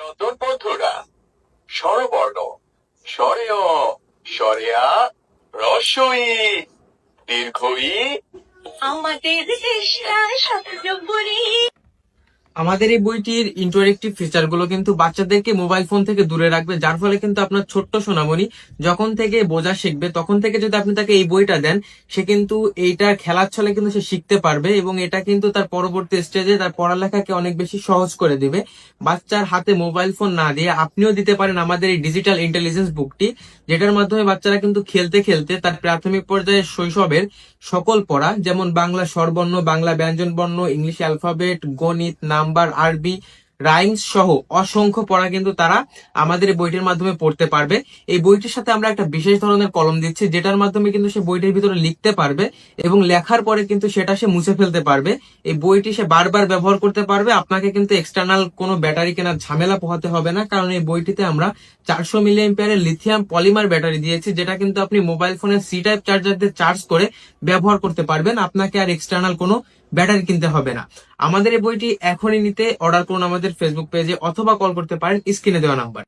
নতুন বন্ধুরা, স্বরবর্ণ স্বরেয় স্বরেয়া রস্বই দীর্ঘই আমাদের চেষ্টা সত্যি। আমাদের এই বইটির ইন্টারেক্টিভ ফিচার গুলো কিন্তু বাচ্চাদেরকে মোবাইল ফোন থেকে দূরে রাখবে, যার ফলে কিন্তু আপনার ছোট্ট সোনামণি যখন থেকে বোঝা শিখবে তখন থেকে যদি আপনি তাকে এই বইটা দেন, সে কিন্তু এইটা খেলার ছলে কিন্তু সে শিখতে পারবে এবং এটা কিন্তু তার পরবর্তী স্টেজে তার পড়ালেখাকে অনেক বেশি সহজ করে দিবে। বাচ্চার হাতে মোবাইল ফোন না দিয়ে আপনিও দিতে পারেন আমাদের এই ডিজিটাল ইন্টেলিজেন্স বুকটি, যেটার মাধ্যমে বাচ্চারা কিন্তু খেলতে খেলতে তার প্রাথমিক পর্যায়ে শৈশবের সকল পড়া, যেমন বাংলা স্বরবর্ণ, বাংলা ব্যঞ্জন বর্ণ, ইংলিশ অ্যালফাবেট, গণিত, নাম্বার, আরবি, রাইমস সহ অসংখ্য পড়া কিন্তু তারা আমাদের এই বইটির মাধ্যমে পড়তে পারবে। এই বইটির সাথে আমরা একটা বিশেষ ধরনের কলম দিচ্ছি, যেটার মাধ্যমে কিন্তু সে বইটির ভিতরে লিখতে পারবে এবং লেখার পরে কিন্তু সেটা সে মুছে ফেলতে পারবে। এই বইটি সে বারবার ব্যবহার করতে পারবে। আপনাকে কিন্তু এক্সটার্নাল কোনো ব্যাটারি কেনার ঝামেলা পোহাতে হবে না, কারণ এই বইটিতে আমরা 400 মিলিঅ্যাম্পিয়ারের লিথিয়াম পলিমার ব্যাটারি দিয়েছি, যেটা কিন্তু আপনি মোবাইল ফোনের সি টাইপ চার্জার দিয়ে চার্জ করে ব্যবহার করতে পারবেন। আপনাকে আর এক্সটার্নাল কোনো ব্যাটারি কিনতে হবে না। আমাদের এই বইটি এখনই নিতে অর্ডার করুন আমাদের ফেসবুক পেজে, অথবা কল করতে পারেন স্ক্রিনে দেওয়া নাম্বার।